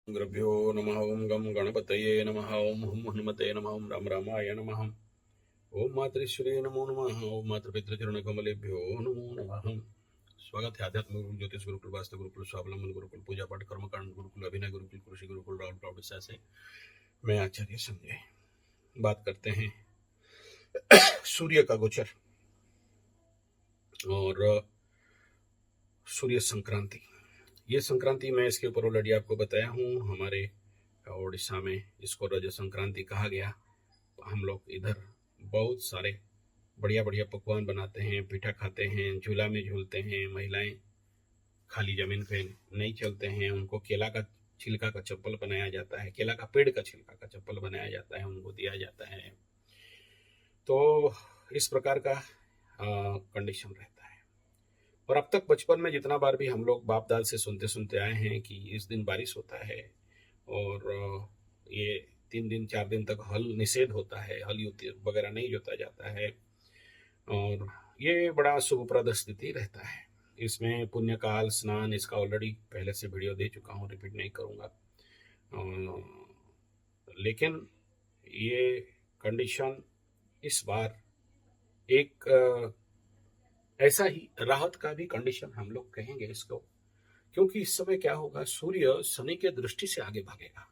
गुरुभ्यो नमः। ओं गं गणपतये नमः। ओं हुं हनुमते नमः। ओं राम रामाय नमः। ओं मातृश्री नमो नमः। ओं मातृपितृचरणकमलेभ्यो नमो नमः। स्वागत है आध्यात्मिक गुरुकुल, ज्योतिष गुरुकुल, वास्तु गुरुकुल, स्वावलंबन गुरुकुल, पूजा पाठ कर्मकांड गुरुकुल, अभिनय गुरुकुल, कृषि गुरुकुल, राउंड उड़ीसा से मैं आचार्य संजय बात करते हैं सूर्य का गोचर और सूर्य संक्रांति। ये संक्रांति मैं इसके ऊपर ऑलरेडी आपको बताया हूँ। हमारे उड़ीसा में इसको रज संक्रांति कहा गया। हम लोग इधर बहुत सारे बढ़िया बढ़िया पकवान बनाते हैं, पीठा खाते हैं, झूला में झूलते हैं। महिलाएं खाली जमीन पे नहीं चलते हैं, उनको केला का छिलका का चप्पल बनाया जाता है, केला का पेड़ का छिलका का चप्पल बनाया जाता है, उनको दिया जाता है। तो इस प्रकार का कंडीशन रहता है। और अब तक बचपन में जितना बार भी हम लोग बाप दादा से सुनते सुनते आए हैं कि इस दिन बारिश होता है और ये 3 दिन 4 दिन तक हल निषेध होता है, हल वगैरह नहीं जोता जाता है और ये बड़ा शुभप्रद स्थिति रहता है। इसमें पुण्यकाल स्नान, इसका ऑलरेडी पहले से वीडियो दे चुका हूँ, रिपीट नहीं करूँगा। लेकिन ये कंडीशन इस बार एक ऐसा ही राहत का भी कंडीशन हम लोग कहेंगे इसको, क्योंकि इस समय क्या होगा, सूर्य शनि के दृष्टि से आगे भागेगा।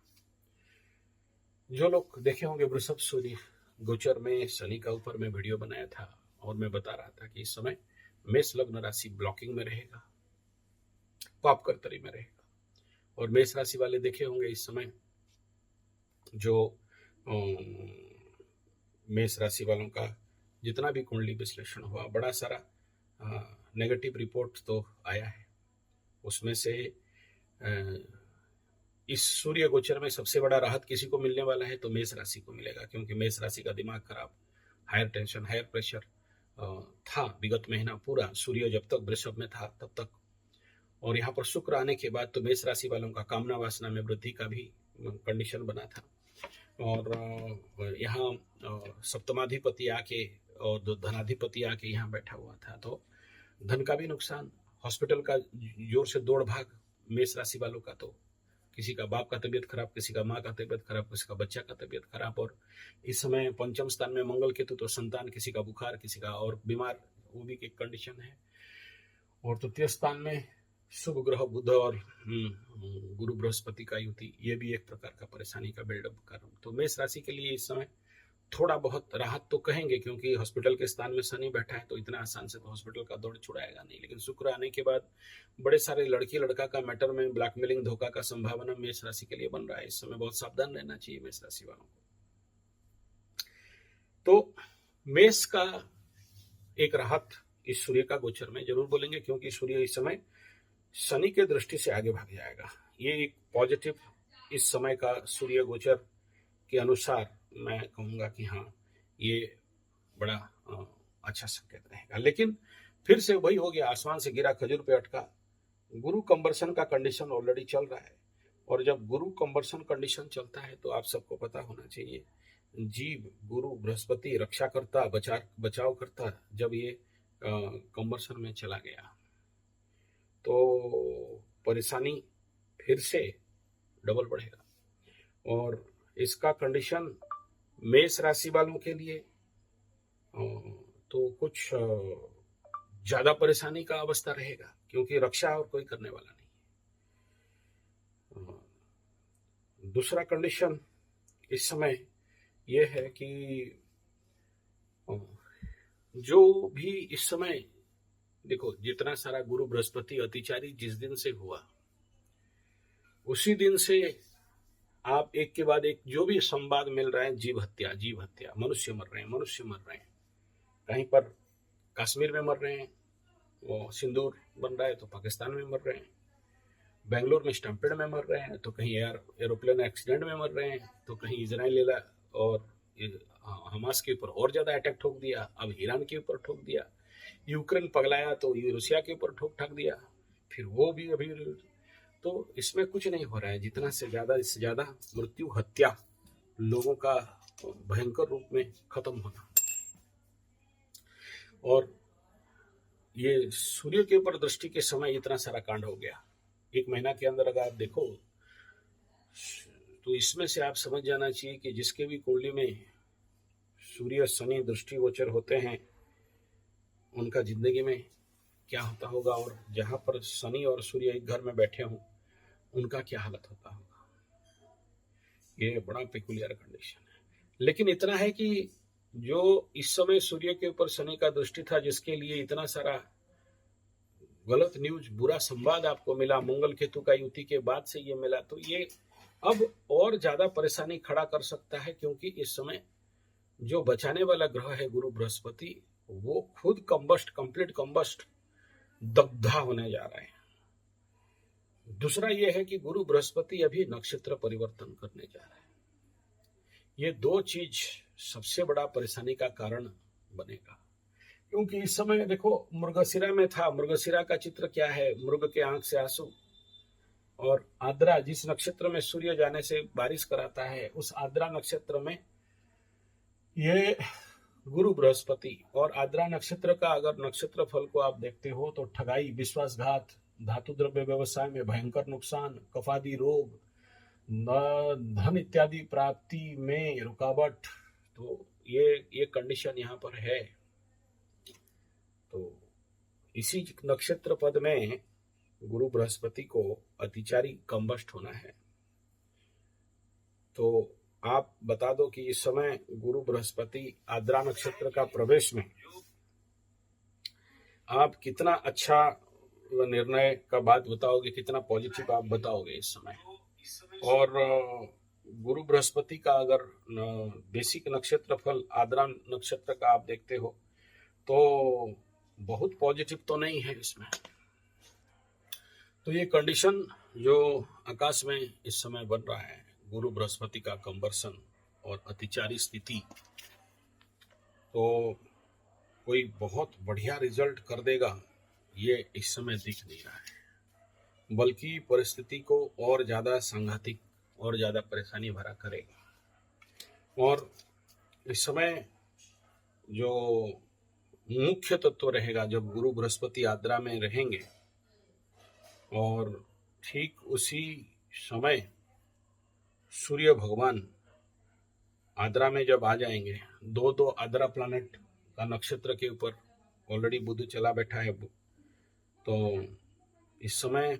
जो लोग देखे होंगे वृषभ सूर्य गोचर में शनि का ऊपर में वीडियो बनाया था और मैं बता रहा था कि इस समय मेष लग्न राशि ब्लॉकिंग में रहेगा, पाप कर्तरी में रहेगा। और मेष राशि वाले देखे होंगे इस समय जो मेष राशि वालों का जितना भी कुंडली विश्लेषण हुआ, बड़ा सारा नेगेटिव रिपोर्ट तो आया है। उसमें से इस सूर्य गोचर में सबसे बड़ा राहत किसी को मिलने वाला है तो मेष राशि को मिलेगा, क्योंकि मेष राशि का दिमाग खराब, हायर टेंशन, हायर प्रेशर था विगत महीना पूरा, सूर्य जब तक वृषभ में था तब तक। और यहाँ पर शुक्र आने के बाद तो मेष राशि वालों का कामना वासना में वृद्धि का भी कंडीशन बना था। और यहाँ सप्तमाधिपति आके और धनाधिपति आके यहाँ बैठा हुआ था, तो धन का भी नुकसान, हॉस्पिटल का जोर से दौड़ भाग मेष राशि वालों का। तो किसी का बाप का तबीयत खराब, किसी का माँ का तबीयत खराब, किसी का बच्चा का तबीयत खराब। और इस समय पंचम स्थान में मंगल केतु, तो संतान, किसी का बुखार, किसी का और बीमार, वो भी एक कंडीशन है। और तृतीय स्थान में शुभ ग्रह बुध और गुरु बृहस्पति का युति, ये भी एक प्रकार का परेशानी का बिल्डअप कारण। तो मेष राशि के लिए इस समय थोड़ा बहुत राहत तो कहेंगे, क्योंकि हॉस्पिटल के स्थान में शनि बैठा है तो इतना आसान से तो हॉस्पिटल का दौड़ छुड़ाएगा नहीं। लेकिन शुक्र आने के बाद बड़े सारे लड़की लड़का का मैटर में ब्लैकमेलिंग, धोखा का संभावना मेष राशि के लिए बन रहा है। इस समय बहुत सावधान रहना चाहिए मेष राशि वालों को। तो मेष का एक राहत इस सूर्य का गोचर में जरूर बोलेंगे, क्योंकि सूर्य इस समय शनि के दृष्टि से आगे भाग जाएगा। ये एक पॉजिटिव इस समय का सूर्य गोचर के अनुसार मैं कहूंगा कि हाँ, ये बड़ा अच्छा संकेत रहेगा। लेकिन फिर से वही हो गया, आसमान से गिरा खजूर पे अटका। गुरु कंबर्सन का कंडीशन ऑलरेडी चल रहा है, और जब गुरु कंबर्सन कंडीशन चलता है तो आप सबको पता होना चाहिए, जीव, गुरु, बृहस्पति रक्षा करता, बचाव करता, जब ये कंबर्सन में चला गया तो परेशानी फिर से डबल बढ़ेगा। और इसका कंडीशन मेष राशि वालों के लिए तो कुछ ज्यादा परेशानी का अवस्था रहेगा, क्योंकि रक्षा और कोई करने वाला नहीं। दूसरा कंडीशन इस समय यह है कि जो भी इस समय देखो, जितना सारा गुरु बृहस्पति अतिचारी जिस दिन से हुआ, उसी दिन से आप एक के बाद एक जो भी संवाद मिल रहा है, जीव हत्या, मनुष्य मर रहे हैं, कहीं पर कश्मीर में मर रहे हैं, वो सिंदूर बन रहा है तो पाकिस्तान में मर रहे हैं, बेंगलोर में स्टम्पेड में मर रहे हैं, तो कहीं एरोप्लेन एक्सीडेंट में मर रहे हैं, तो कहीं इजराइल और हमास के ऊपर और ज्यादा अटैक ठोक दिया, अब ईरान के ऊपर ठोक दिया, यूक्रेन पगलाया तो रूसिया के ऊपर ठोक दिया, फिर वो भी अभी। तो इसमें कुछ नहीं हो रहा है, जितना से ज्यादा इससे ज्यादा मृत्यु, हत्या, लोगों का भयंकर रूप में खत्म होना। और ये सूर्य के ऊपर दृष्टि के समय इतना सारा कांड हो गया। एक महीना के अंदर अगर आप देखो, तो इसमें से आप समझ जाना चाहिए कि जिसके भी कुंडली में सूर्य शनि दृष्टिगोचर होते हैं उनका जिंदगी में क्या होता होगा, और जहां पर शनि और सूर्य एक घर में बैठे हों उनका क्या हालत होता होगा। ये बड़ा पेकुलियर कंडीशन है। लेकिन इतना है कि जो इस समय सूर्य के ऊपर शनि का दृष्टि था, जिसके लिए इतना सारा गलत न्यूज, बुरा संवाद आपको मिला, मंगल केतु का युति के बाद से ये मिला, तो ये अब और ज्यादा परेशानी खड़ा कर सकता है, क्योंकि इस समय जो बचाने वाला ग्रह है गुरु बृहस्पति, वो खुद कंप्लीट कंबस्ट दग्धा होने जा रहा है। दूसरा यह है कि गुरु बृहस्पति अभी नक्षत्र परिवर्तन करने जा रहा है। ये दो चीज सबसे बड़ा परेशानी का कारण बनेगा, क्योंकि इस समय देखो मृगशिरा में था। मृगशिरा का चित्र क्या है? मृग के आंख से आंसू, और आद्रा जिस नक्षत्र में सूर्य जाने से बारिश कराता है, उस आद्रा नक्षत्र में ये गुरु बृहस्पति। और आद्रा नक्षत्र का अगर नक्षत्र फल को आप देखते हो तो ठगाई, विश्वासघात, धातु द्रव्य व्यवसाय में भयंकर नुकसान, कफादी रोग, धन इत्यादि प्राप्ति में रुकावट, तो ये कंडीशन यहाँ पर है। तो इसी नक्षत्र पद में गुरु बृहस्पति को अतिचारी कंबस्ट होना है। तो आप बता दो कि इस समय गुरु बृहस्पति आद्रा नक्षत्र का प्रवेश में आप कितना अच्छा निर्णय का बात बताओगे, कितना पॉजिटिव आप बताओगे इस समय। और गुरु बृहस्पति का अगर बेसिक नक्षत्र फल आद्रा नक्षत्र का आप देखते हो तो बहुत पॉजिटिव तो नहीं है इसमें। तो ये कंडीशन जो आकाश में इस समय बन रहा है, गुरु बृहस्पति का कंबर्सन और अतिचारी स्थिति, तो कोई बहुत बढ़िया रिजल्ट कर देगा ये इस समय दिख नहीं रहा है, बल्कि परिस्थिति को और ज्यादा सांघातिक और ज्यादा परेशानी भरा करेगा। और इस समय जो मुख्य तत्व रहेगा, जब गुरु बृहस्पति आद्रा में रहेंगे और ठीक उसी समय सूर्य भगवान आद्रा में जब आ जाएंगे, दो आद्रा प्लैनेट का नक्षत्र के ऊपर ऑलरेडी बुध चला बैठा है, तो इस समय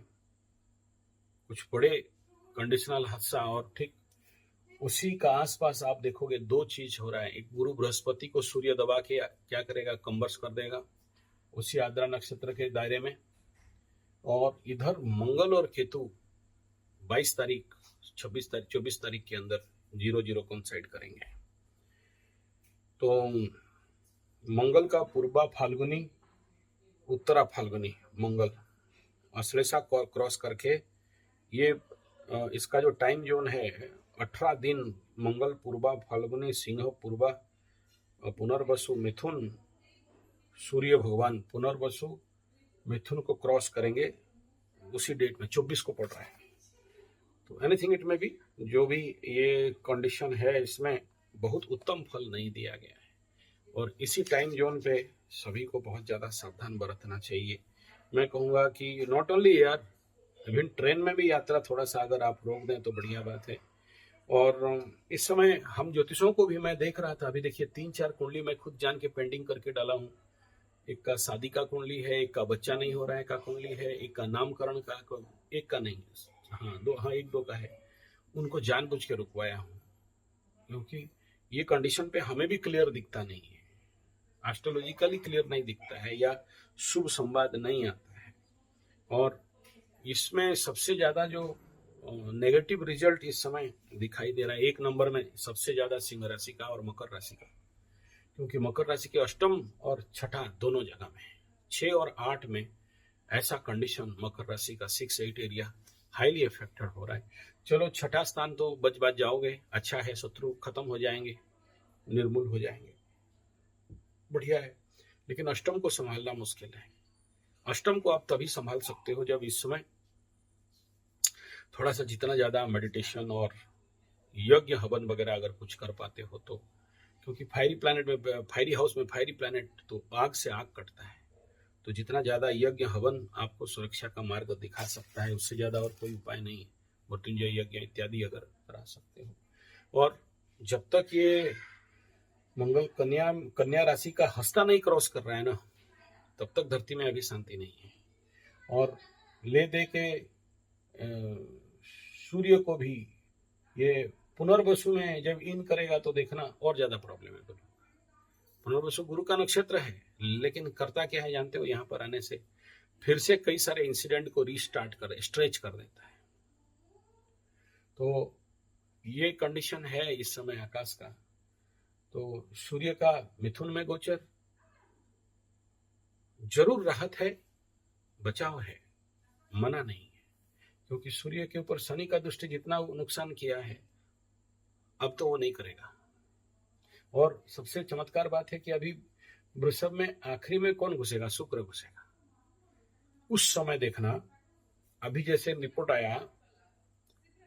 कुछ बड़े कंडीशनल हादसा, और ठीक उसी का आसपास आप देखोगे दो चीज हो रहा है। एक, गुरु बृहस्पति को सूर्य दबा के क्या करेगा, कंबर्स कर देगा उसी आद्रा नक्षत्र के दायरे में, और इधर मंगल और केतु 22 तारीख 26 तारीख 24 तारीख के अंदर 0-0 कोइंसाइड करेंगे। तो मंगल का पूर्वा फाल्गुनी उत्तरा फाल्गुनी मंगल अश्लेषा क्रॉस करके, ये इसका जो टाइम जोन है 18 दिन मंगल पूर्वा फाल्गुनी सिंह पूर्वा पुनर्वसु मिथुन, सूर्य भगवान पुनर्वसु मिथुन को क्रॉस करेंगे उसी डेट में 24 को पड़ रहा है। तो एनीथिंग इट में भी, जो भी ये कंडीशन है, इसमें बहुत उत्तम फल नहीं दिया गया है, और इसी टाइम जोन पे सभी को बहुत ज्यादा सावधान बरतना चाहिए। मैं कहूँगा कि not only air, even train में भी यात्रा थोड़ा सा अगर आप रोक दें तो बढ़िया बात है। और इस समय हम ज्योतिषों को भी मैं देख रहा था, अभी देखिए 3-4 कुंडली मैं खुद जान के पेंडिंग करके डाला हूँ। एक का शादी का कुंडली है, एक का बच्चा नहीं हो रहा है का कुंडली है, एक का नामकरण का, एक का नहीं, एक दो का है। उनको जानबूझ के रुकवाया हूँ, क्योंकि ये कंडीशन पे हमें भी क्लियर दिखता नहीं है, एस्ट्रोलॉजिकली क्लियर नहीं दिखता है, या शुभ संवाद नहीं आता है। और इसमें सबसे ज्यादा जो नेगेटिव रिजल्ट इस समय दिखाई दे रहा है, 1 नंबर में सबसे ज्यादा सिंह राशि का और मकर राशि का, क्योंकि मकर राशि के अष्टम और छठा दोनों जगह में 6 और 8 में ऐसा कंडीशन मकर राशि का 6-8 एरिया हाईली अफेक्टेड हो रहा है। चलो छठा स्थान तो बच जाओगे, अच्छा है, शत्रु खत्म हो जाएंगे, निर्मूल हो जाएंगे, बढ़िया है। लेकिन अष्टम को संभालना मुश्किल है। अष्टम को आप तभी संभाल सकते हो जब इस समय थोड़ा सा जितना ज्यादा मेडिटेशन और यज्ञ हवन वगैरह अगर कुछ कर पाते हो तो, क्योंकि फायरी प्लैनेट में, फायरी हाउस में फायरी प्लैनेट तो आग से आग कटता है, तो जितना ज्यादा यज्ञ हवन आपको सुरक्षा का मार्ग दिखा सकता है, उससे ज्यादा और कोई उपाय नहीं है। मृत्युंजय यज्ञ इत्यादि अगर करा सकते हो। और जब तक ये मंगल कन्या राशि का हस्ता नहीं क्रॉस कर रहा है ना, तब तक धरती में अभी शांति नहीं है। और ले दे के सूर्य को भी ये पुनर्वसु में जब इन करेगा तो देखना और ज्यादा प्रॉब्लम है। पुनर्वसु गुरु का नक्षत्र है, लेकिन करता क्या है जानते हो, यहाँ पर आने से फिर से कई सारे इंसिडेंट को रीस्टार्ट स्ट्रेच कर देता है। तो ये कंडीशन है इस समय आकाश का। तो सूर्य का मिथुन में गोचर जरूर राहत है, बचाव है, मना नहीं है, क्योंकि सूर्य के ऊपर शनि का दृष्टि जितना नुकसान किया है अब तो वो नहीं करेगा। और सबसे चमत्कार बात है कि अभी वृषभ में आखिरी में कौन घुसेगा, शुक्र घुसेगा। उस समय देखना, अभी जैसे रिपोर्ट आया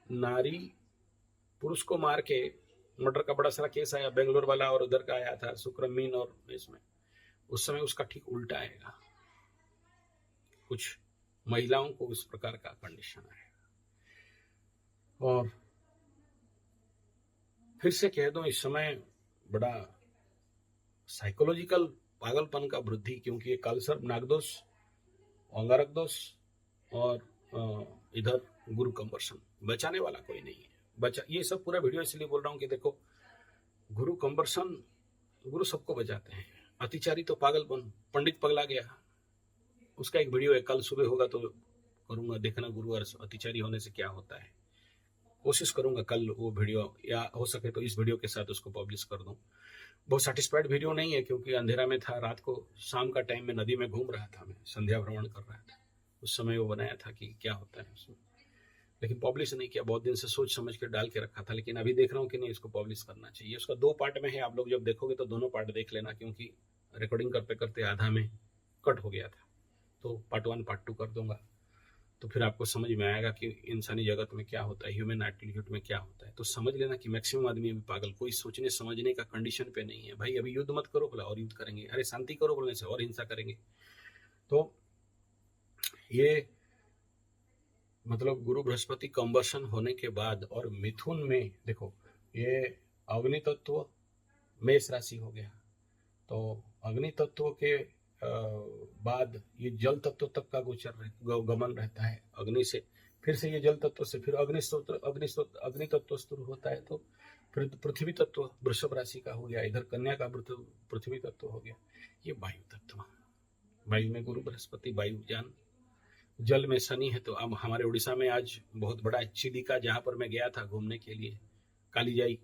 नारी पुरुष को मार के मर्डर का बड़ा सारा केस आया, बेंगलोर वाला, और उधर का आया था शुक्र मीन और इसमें, उस समय उसका ठीक उल्टा आएगा। कुछ महिलाओं को उस प्रकार का कंडीशन आएगा। और फिर से कह दो, इस समय बड़ा साइकोलॉजिकल पागलपन का वृद्धि, क्योंकि ये कालसर्प, नागदोष, अंगारक दोष और इधर गुरु कंवर्सन, बचाने वाला कोई नहीं है। ये सब पूरा वीडियो इसलिए बोल रहा हूं कि देखो, गुरु कंवर्सन, गुरु सबको बचाते हैं। अतिचारी तो पागलपन, पंडित पगला गया, उसका एक वीडियो है, कल सुबह होगा तो करूंगा, देखना गुरु और अतिचारी होने से क्या होता है। कोशिश करूंगा कल वो वीडियो, या हो सके तो इस वीडियो के साथ उसको पब्लिश कर दूं। बहुत सेटिस्फाइड वीडियो नहीं है, क्योंकि अंधेरा में था, रात को शाम का टाइम में नदी में घूम रहा था, मैं संध्या भ्रमण कर रहा था, उस समय वो बनाया था कि क्या होता है उसमें, लेकिन पब्लिश नहीं किया। बहुत दिन से सोच समझ के डाल के रखा था, लेकिन अभी देख रहा हूँ कि नहीं, इसको पब्लिश करना चाहिए। उसका 2 पार्ट में है, आप लोग जब देखोगे तो दोनों पार्ट देख लेना, क्योंकि रिकॉर्डिंग करते करते आधा में कट हो गया था। तो पार्ट 1 पार्ट 2 कर दूंगा, तो फिर आपको समझ में आएगा कि इंसानी जगत में क्या होता है, ह्यूमन एटीट्यूड में क्या होता है। तो समझ लेना कि मैक्सिमम आदमी अभी पागल, कोई सोचने समझने का कंडीशन पे नहीं है। भाई अभी युद्ध मत करो, बोला और युद्ध करेंगे, अरे शांति करो बोलने से और हिंसा करेंगे। तो ये मतलब गुरु बृहस्पति कंबर्सन होने के बाद, और मिथुन में देखो, ये अग्नि तत्व मेष राशि हो गया, तो अग्नि तत्व के बाद ये जल तत्व तक का गोचर गमन रहता है। अग्नि से फिर से ये जल तत्व से फिर अग्नि तत्व शुरू होता है, तो फिर पृथ्वी तत्व वृषभ राशि का हो गया, इधर कन्या का पृथ्वी तत्व हो गया, ये वायु तत्व, वायु में गुरु बृहस्पति, वायु जान, जल में शनि है। तो अब हमारे उड़ीसा में आज बहुत बड़ा चिलिका, जहां पर मैं गया था घूमने के लिए, कालीजाई,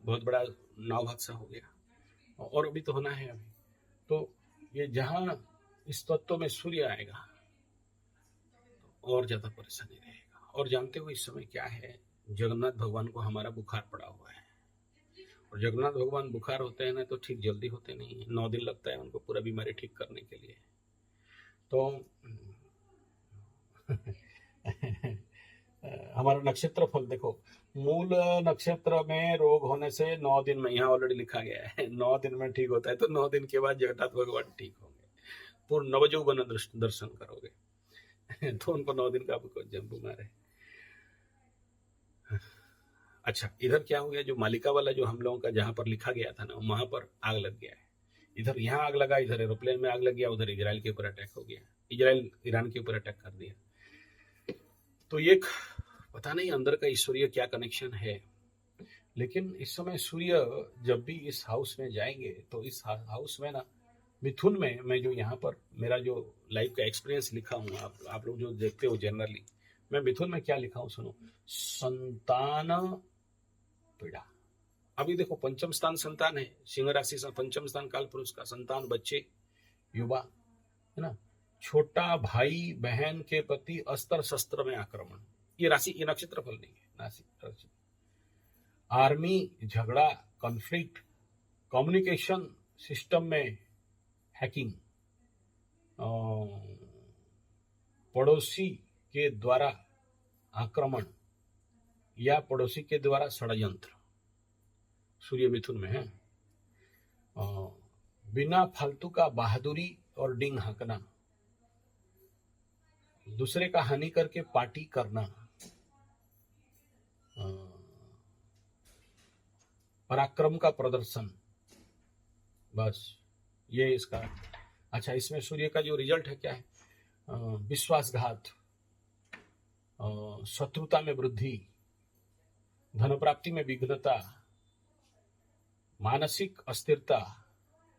बहुत बड़ा नाव हादसा हो गया, और अभी तो होना है अभी। तो ये जहां इस तत्व में सूर्य आएगा तो और ज्यादा परेशानी रहेगा। और जानते हो इस समय क्या है, जगन्नाथ भगवान को हमारा बुखार पड़ा हुआ है, और जगन्नाथ भगवान बुखार होते हैं ना तो ठीक जल्दी होते नहीं है, 9 दिन लगता है उनको पूरा बीमारी ठीक करने के लिए। तो हमारा नक्षत्र फल देखो, मूल नक्षत्र में रोग होने से 9 दिन में, यहाँ ऑलरेडी लिखा गया है 9 दिन में ठीक होता है, तो 9 दिन के बाद जगन्नाथ भगवान ठीक होंगे, पूर्ण नवजौवन दर्शन करोगे तो उनको 9 दिन का बीमार है। अच्छा, इधर क्या हो गया, जो मालिका वाला जो हम लोगों का जहां पर लिखा गया था ना, वहां पर आग लग गया है। इधर यहाँ आग लगा, इधर एरोप्लेन में आग लग गया, उधर इजराइल के ऊपर अटैक हो गया, इजराइल ईरान के ऊपर अटैक कर दिया। तो ये पता नहीं अंदर का ईश्वरीय क्या कनेक्शन है। लेकिन इस समय सूर्य जब भी इस हाउस में जाएंगे, तो इस हाउस में ना, मिथुन में, मैं जो यहाँ पर मेरा जो लाइफ का एक्सपीरियंस लिखा हूँ, आप लोग जो देखते हो जनरली, मैं मिथुन में क्या लिखा हूँ सुनो, संतान पीड़ा। अभी देखो पंचम स्थान संतान है, सिंह राशि से पंचम स्थान काल पुरुष का, संतान, बच्चे, युवा, है ना, छोटा भाई बहन के प्रति अस्त्र शस्त्र में आक्रमण, ये राशि, ये नक्षत्र फल नहीं है, राशि, आर्मी, झगड़ा, कॉन्फ्लिक्ट, कम्युनिकेशन सिस्टम में हैकिंग, पड़ोसी के द्वारा आक्रमण या पड़ोसी के द्वारा षड्यंत्र, सूर्य मिथुन में है। बिना फालतू का बहादुरी और डिंग हाँकना, दूसरे का हानि करके पार्टी करना, पराक्रम का प्रदर्शन, बस ये इसका। अच्छा, इसमें सूर्य का जो रिजल्ट है क्या है? विश्वासघात, शत्रुता में वृद्धि, धन प्राप्ति में विघ्नता, मानसिक अस्थिरता,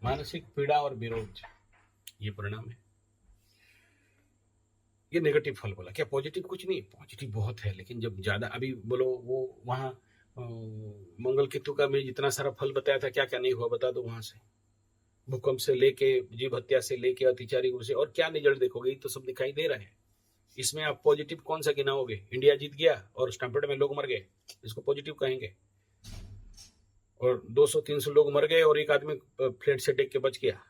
मानसिक पीड़ा और विरोध, ये परिणाम है। ये नेगेटिव फल बोला। क्या पॉजिटिव कुछ नहीं? पॉजिटिव बहुत है, लेकिन जब ज्यादा, अभी बोलो वो वहां मंगल केतु का मैं जितना सारा फल बताया था, क्या क्या नहीं हुआ बता दो। वहां से भूकंप से लेके, जीव हत्या से लेके, अतिचारी से, और क्या रिजल्ट देखोगे? ये तो सब दिखाई दे रहा है। इसमें आप पॉजिटिव कौन सा गिनाओगे? इंडिया जीत गया और स्टैम्पेड में लोग मर गए, इसको पॉजिटिव कहेंगे। और 200-300 लोग मर गए और एक आदमी फ्लैट से डेक के बच गया,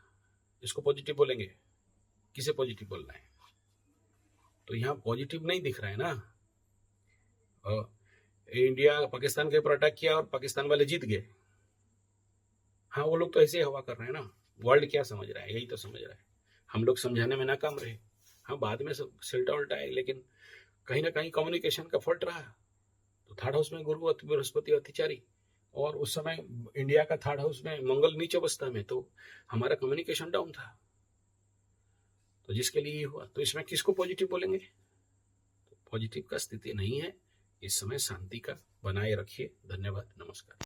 इसको पॉजिटिव बोलेंगे? किसे पॉजिटिव बोलना है? तो यहाँ पॉजिटिव नहीं दिख रहा है ना। इंडिया पाकिस्तान के ऊपर अटैक किया और पाकिस्तान वाले जीत गए। हाँ, वो लोग तो ऐसे ही हवा कर रहे हैं ना। वर्ल्ड क्या समझ रहा है? यही तो समझ रहा है। हम लोग समझाने में नाकाम रहे। हाँ, बाद में सब सिल्टा उल्टा है, लेकिन कहीं ना कहीं कम्युनिकेशन का फॉल्ट रहा। तो थर्ड हाउस में गुरु बृहस्पति अतिचारी, और उस समय इंडिया का थर्ड हाउस में मंगल नीच अवस्था में, तो हमारा कम्युनिकेशन डाउन था। तो जिसके लिए ये हुआ, तो इसमें किसको पॉजिटिव बोलेंगे? तो पॉजिटिव का स्थिति नहीं है। इस समय शांति का बनाए रखिए। धन्यवाद, नमस्कार।